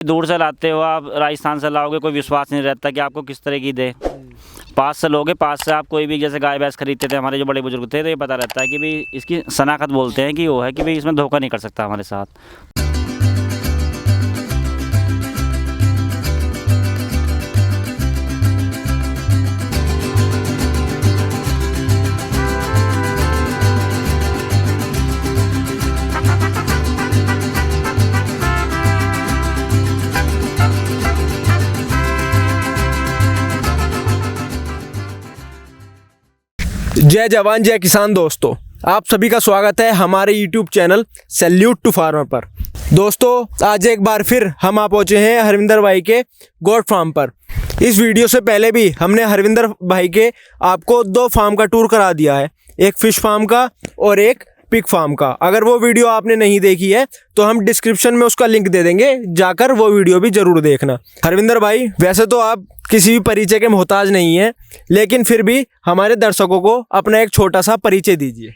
दूर से लाते हो आप, राजस्थान से लाओगे, कोई विश्वास नहीं रहता कि आपको किस तरह की दे। पास से लोगे, पास से आप कोई भी जैसे गाय भैंस खरीदते थे हमारे जो बड़े बुजुर्ग थे, तो ये पता रहता है कि भाई इसकी शनाख्त बोलते हैं कि वो है कि भाई इसमें धोखा नहीं कर सकता हमारे साथ। जय जवान जय किसान दोस्तों, आप सभी का स्वागत है हमारे YouTube channel salute to farmer पर। दोस्तों आज एक बार फिर हम आ पहुँचे हैं हरविंदर भाई के गोट फार्म पर। इस वीडियो से पहले भी हमने हरविंदर भाई के आपको 2 फार्म का टूर करा दिया है, एक फिश फार्म का और एक पिग फार्म का। अगर वो वीडियो आपने नहीं देखी है तो हम डिस्क्रिप्शन में उसका लिंक दे देंगे, जाकर वो वीडियो भी ज़रूर देखना। हरविंदर भाई, वैसे तो आप किसी भी परिचय के मोहताज नहीं हैं, लेकिन फिर भी हमारे दर्शकों को अपना एक छोटा सा परिचय दीजिए।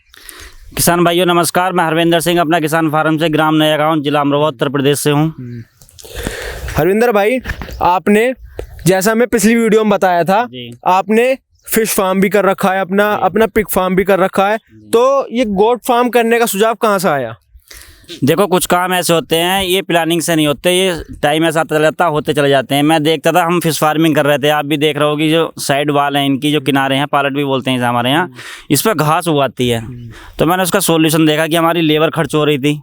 किसान भाइयों नमस्कार, मैं हरविंदर सिंह अपना किसान फार्म से ग्राम नया गाँव जिला अमरोहा उत्तर प्रदेश से हूँ। हरविंदर भाई, आपने जैसा मैं पिछली वीडियो में बताया था, आपने फिश फार्म भी कर रखा है, अपना पिग फार्म भी कर रखा है, तो ये गोट फार्म करने का सुझाव कहाँ से आया? देखो, कुछ काम ऐसे होते हैं, ये प्लानिंग से नहीं होते, ये टाइम ऐसा चला जाता होते चले जाते हैं। मैं देखता था, हम फिश फार्मिंग कर रहे थे, आप भी देख रहे हो कि जो साइड वाल हैं इनकी, जो किनारे हैं, पालट भी बोलते हैं इसे हमारे यहाँ, इस पर घास उगाती है। तो मैंने उसका सोल्यूशन देखा कि हमारी लेबर खर्च हो रही थी,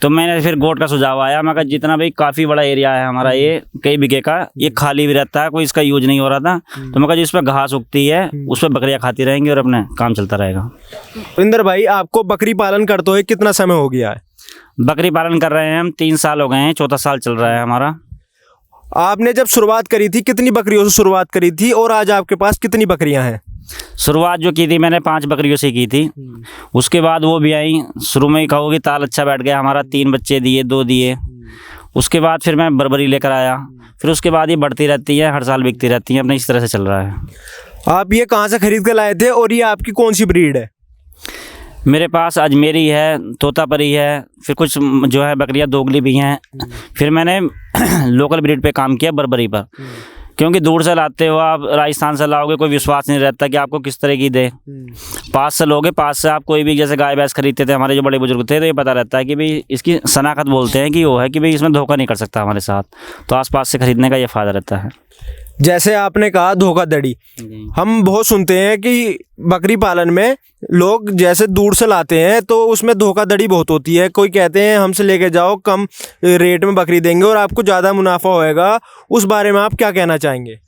तो मैंने फिर गोट का सुझाव आया। मैं कहा जितना भाई काफ़ी बड़ा एरिया है हमारा, ये कई बीघे का, ये खाली भी रहता है, कोई इसका यूज नहीं हो रहा था, तो मैं कहा जिस पर घास उगती है उस पर बकरियाँ खाती रहेंगी और अपने काम चलता रहेगा। हरविंदर भाई, आपको बकरी पालन करते हुए कितना समय हो गया है? बकरी पालन कर रहे हैं हम 3 साल हो गए हैं, 4था साल चल रहा है हमारा। आपने जब शुरुआत करी थी कितनी बकरियों से शुरुआत करी थी और आज आपके पास कितनी बकरियां हैं? शुरुआत जो की थी मैंने 5 बकरियों से की थी, उसके बाद वो भी आई। शुरू में ही कहोगे ताल अच्छा बैठ गया हमारा, 3 बच्चे दिए, 2 दिए। उसके बाद फिर मैं बर्बरी लेकर आया, फिर उसके बाद ये बढ़ती रहती है, हर साल बिकती रहती है, अपने इस तरह से चल रहा है। आप ये कहाँ से खरीद कर लाए थे और ये आपकी कौन सी ब्रीड है? मेरे पास अजमेरी है, तोतापरी है, फिर कुछ जो है बकरियां दोगली भी हैं। फिर मैंने लोकल ब्रीड पे काम किया, बर्बरी पर, क्योंकि दूर से लाते हो आप, राजस्थान से लाओगे, कोई विश्वास नहीं रहता कि आपको किस तरह की दे। पास से लोगे, पास से आप कोई भी जैसे गाय भैंस खरीदते थे हमारे जो बड़े बुजुर्ग थे, तो ये पता रहता है कि भाई इसकी शनाख्त बोलते हैं कि वो है कि भाई इसमें धोखा नहीं कर सकता हमारे साथ। तो आसपास से खरीदने का ये फ़ायदा रहता है। जैसे आपने कहा धोखाधड़ी, हम बहुत सुनते हैं कि बकरी पालन में लोग जैसे दूर से लाते हैं तो उसमें धोखाधड़ी बहुत होती है। कोई कहते हैं हमसे लेके जाओ, कम रेट में बकरी देंगे और आपको ज़्यादा मुनाफा होएगा। उस बारे में आप क्या कहना चाहेंगे?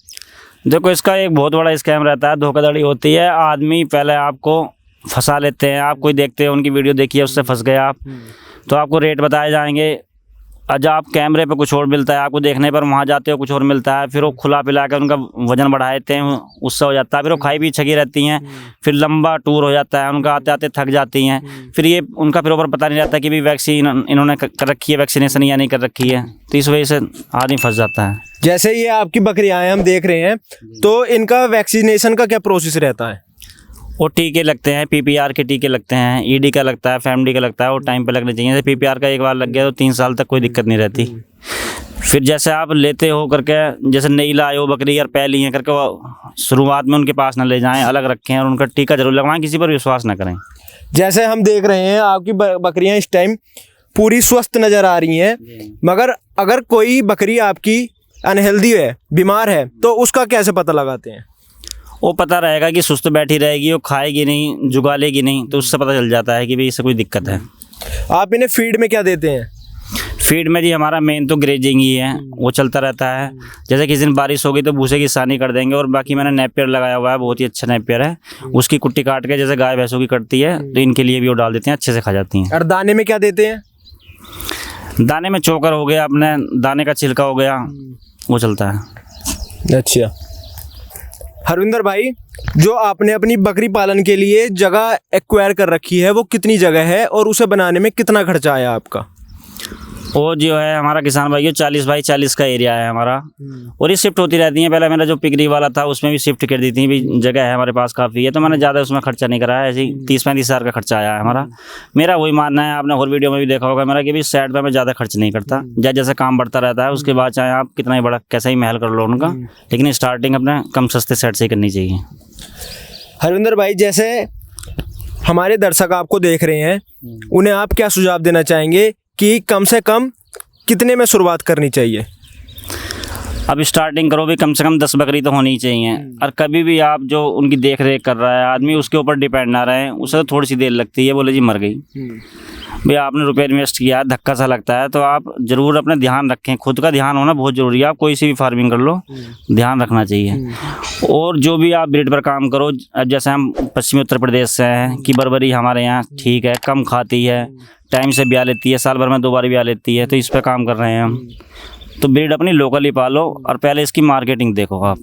देखो, इसका एक बहुत बड़ा स्कैम रहता है, धोखाधड़ी होती है। आदमी पहले आपको फंसा लेते हैं, आप कोई देखते हैं उनकी वीडियो देखिए, उससे फंस गए आप, तो आपको रेट बताए जाएंगे। आज आप कैमरे पे कुछ और मिलता है, आपको देखने पर वहाँ जाते हो कुछ और मिलता है, फिर वो खुला पिला कर उनका वजन बढ़ा देते हैं, उससे हो जाता है। फिर वो खाई भी छकी रहती हैं, फिर लंबा टूर हो जाता है उनका, आते आते थक जाती हैं। फिर ये उनका फिर ऊपर पता नहीं रहता कि भी वैक्सीन इन्होंने कर रखी है, वैक्सीनेशन या नहीं कर रखी है, तो इस वजह से आदमी फंस जाता है। जैसे ये आपकी बकरियाँ हैं, हम देख रहे हैं, तो इनका वैक्सीनेशन का क्या प्रोसेस रहता है? वो टीके लगते हैं, PPR के टीके लगते हैं, ED का लगता है, FMD का लगता है, वो टाइम पे लगने चाहिए। जैसे PPR का एक बार लग गया तो 3 साल तक कोई दिक्कत नहीं रहती। फिर जैसे आप लेते हो करके, जैसे नई लाए हो बकरी और पहली है करके, वो शुरुआत में उनके पास न ले जाएं, अलग रखें और उनका टीका जरूर लगवाएं, किसी पर विश्वास न करें। जैसे हम देख रहे हैं आपकी बकरियाँ इस टाइम पूरी स्वस्थ नज़र आ रही हैं, मगर अगर कोई बकरी आपकी अनहेल्दी है, बीमार है, तो उसका कैसे पता लगाते हैं? वो पता रहेगा कि सुस्त बैठी रहेगी, वो खाएगी नहीं, जुगालेगी नहीं, तो उससे पता चल जाता है कि भाई इससे कोई दिक्कत है। आप इन्हें फीड में क्या देते हैं? फीड में जी हमारा मेन तो ग्रेजिंग ही है, वो चलता रहता है। जैसे किसी दिन बारिश होगी तो भूसे की सानी कर देंगे, और बाकी मैंने नेपियर लगाया हुआ है, बहुत ही अच्छा नेपियर है, उसकी कुट्टी काट के जैसे गाय भैंसों की कटती है तो इनके लिए भी वो डाल देते हैं, अच्छे से खा जाती हैं। और दाने में क्या देते हैं? दाने में चोकर हो गया, अपने दाने का छिलका हो गया, वो चलता है। अच्छा हरविंदर भाई, जो आपने अपनी बकरी पालन के लिए जगह एक्वायर कर रखी है, वो कितनी जगह है और उसे बनाने में कितना खर्चा आया आपका? वो जो है हमारा किसान भाई 40 बाई 40 का एरिया है हमारा, और ये शिफ्ट होती रहती है। पहले मेरा जो पिगरी वाला था उसमें भी शिफ्ट कर दी थी, भी जगह है हमारे पास काफ़ी है, तो मैंने ज़्यादा उसमें खर्चा नहीं कराया। ऐसे ही 30-35 हज़ार का खर्चा आया है हमारा। मेरा वही मानना है, आपने और वीडियो में भी देखा होगा मेरा, कि भी साइड पर मैं ज़्यादा खर्च नहीं करता। जैसे काम बढ़ता रहता है उसके बाद चाहे आप कितना ही बड़ा कैसा ही महल कर लो उनका, लेकिन स्टार्टिंग अपने कम सस्ते सेट से ही करनी चाहिए। हरविंदर भाई, जैसे हमारे दर्शक आपको देख रहे हैं, उन्हें आप क्या सुझाव देना चाहेंगे कि कम से कम कितने में शुरुआत करनी चाहिए? अब स्टार्टिंग करो भी, कम से कम 10 बकरी तो होनी ही चाहिए। और कभी भी आप जो उनकी देख रेख कर रहा है आदमी, उसके ऊपर डिपेंड ना रहे। उसे तो थोड़ी सी देर लगती है, बोले जी मर गई, भाई आपने रुपये इन्वेस्ट किया, धक्का सा लगता है, तो आप ज़रूर अपना ध्यान रखें। खुद का ध्यान होना बहुत ज़रूरी है। आप कोई सी भी फार्मिंग कर लो, ध्यान रखना चाहिए। और जो भी आप ब्रीड पर काम करो, अब जैसे हम पश्चिमी उत्तर प्रदेश से हैं कि बर्बरी हमारे यहाँ ठीक है, कम खाती है, टाइम से ब्याह लेती है, साल भर में 2 बार ब्याह लेती है, तो इस पर काम कर रहे हैं हम। तो ब्रीड अपनी लोकल ही पालो, और पहले इसकी मार्केटिंग देखो। आप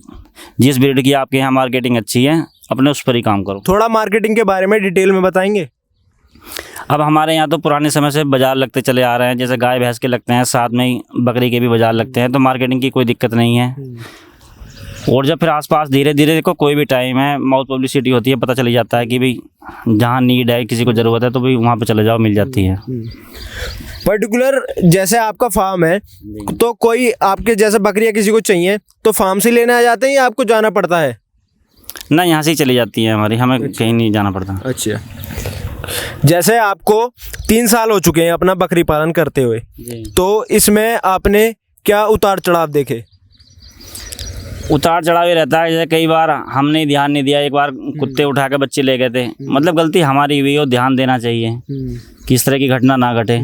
जिस ब्रीड की आपके यहाँ मार्केटिंग अच्छी है, अपने उस पर ही काम करो। थोड़ा मार्केटिंग के बारे में डिटेल में बताएंगे? अब हमारे यहाँ तो पुराने समय से बाज़ार लगते चले आ रहे हैं, जैसे गाय भैंस के लगते हैं, साथ में ही बकरी के भी बाज़ार लगते हैं, तो मार्केटिंग की कोई दिक्कत नहीं है। और जब फिर आसपास धीरे धीरे देखो, कोई भी टाइम है, माउथ पब्लिसिटी होती है, पता चल जाता है कि भाई जहाँ नीड है, किसी को ज़रूरत है, तो भाई वहाँ पे चले जाओ, मिल जाती है। पर्टिकुलर जैसे आपका फार्म है, तो कोई आपके जैसे बकरियां किसी को चाहिए तो फार्म से लेने आ जाते हैं या आपको जाना पड़ता है? ना, यहाँ से ही चली जाती है हमारी, हमें कहीं नहीं जाना पड़ता। अच्छा, जैसे आपको 3 साल हो चुके हैं अपना बकरी पालन करते हुए, तो इसमें आपने क्या उतार चढ़ाव देखे? उतार चढ़ाव ही रहता है। जैसे कई बार हमने ध्यान नहीं दिया, एक बार कुत्ते उठा के बच्चे ले गए थे, मतलब गलती हमारी हुई, और ध्यान देना चाहिए कि इस तरह की घटना ना घटे।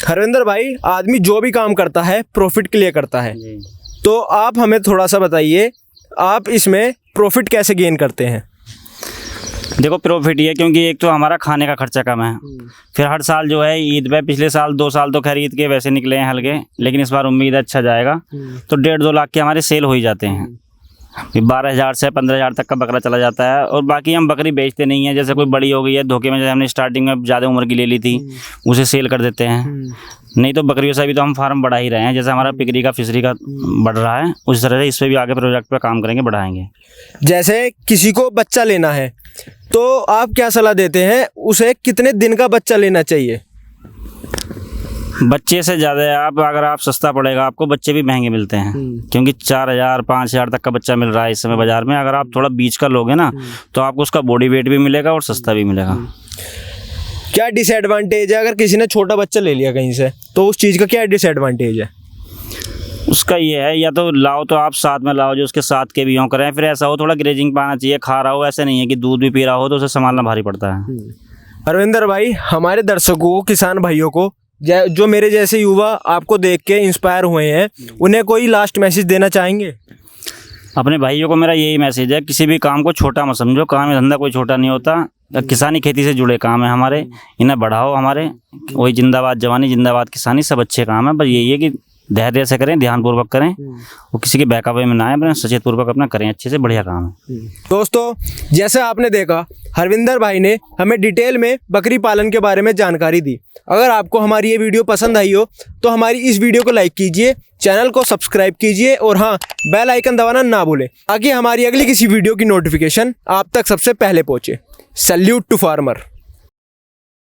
हरविंदर भाई, आदमी जो भी काम करता है प्रॉफिट के लिए करता है, तो आप हमें थोड़ा सा बताइए, आप इसमें प्रॉफिट कैसे गेन करते हैं? देखो, प्रॉफिट ये, क्योंकि एक तो हमारा खाने का खर्चा कम है, फिर हर साल जो है ईद पे, पिछले साल 2 साल तो खैर ईद के वैसे निकले हैं हल्के, लेकिन इस बार उम्मीद है अच्छा जाएगा, तो 1.5-2 लाख के हमारे सेल हो ही जाते हैं। 12,000 से 15,000 तक का बकरा चला जाता है। और बाकी हम बकरी बेचते नहीं हैं, जैसे कोई बड़ी हो गई है धोखे में, जैसे हमने स्टार्टिंग में ज़्यादा उम्र की ले ली थी, उसे सेल कर देते हैं। नहीं तो बकरियों से भी तो हम फार्म बढ़ा ही रहे हैं, जैसे हमारा पिगरी का फिशरी का बढ़ रहा है, उस तरह से इस पर भी आगे प्रोजेक्ट पे काम करेंगे, बढ़ाएंगे। जैसे किसी को बच्चा लेना है, तो आप क्या सलाह देते हैं, उसे कितने दिन का बच्चा लेना चाहिए? बच्चे से ज़्यादा आप अगर आप सस्ता पड़ेगा आपको, बच्चे भी महंगे मिलते हैं, क्योंकि 4,000-5,000 तक का बच्चा मिल रहा है इस समय बाज़ार में। अगर आप थोड़ा बीच का लोगे ना, तो आपको उसका बॉडी वेट भी मिलेगा और सस्ता भी मिलेगा। क्या डिसएडवांटेज है अगर किसी ने छोटा बच्चा ले लिया कहीं से, तो उस चीज़ का क्या डिसएडवांटेज है? उसका ये है, या तो लाओ तो आप साथ में लाओ जो उसके साथ के भी हों करें, फिर ऐसा हो थोड़ा ग्रेजिंग पाना चाहिए, खा रहा हो, ऐसा नहीं है कि दूध भी पी रहा हो, तो उसे संभालना भारी पड़ता है। हरविंदर भाई, हमारे दर्शकों को, किसान भाइयों को, जो मेरे जैसे युवा आपको देख के इंस्पायर हुए हैं, उन्हें कोई लास्ट मैसेज देना चाहेंगे? अपने भाइयों को मेरा यही मैसेज है, किसी भी काम को छोटा मत समझो, काम धंधा कोई छोटा नहीं होता। किसानी खेती से जुड़े काम है हमारे, इन्हें बढ़ाओ। हमारे वही जिंदाबाद जवानी, जिंदाबाद किसानी, सब अच्छे काम है, बस यही है कि धैर्य से करें, ध्यानपूर्वक करें, वो किसी के बहकावे में ना आए, अपना सचेत पूर्वक अपना करें, अच्छे से, बढ़िया काम है। दोस्तों, जैसे आपने देखा, हरविंदर भाई ने हमें डिटेल में बकरी पालन के बारे में जानकारी दी। अगर आपको हमारी ये वीडियो पसंद आई हो तो हमारी इस वीडियो को लाइक कीजिए, चैनल को सब्सक्राइब कीजिए, और हाँ, बेल आइकन दबाना ना भूलें, ताकि हमारी अगली किसी वीडियो की नोटिफिकेशन आप तक सबसे पहले पहुँचे। Salute to farmer.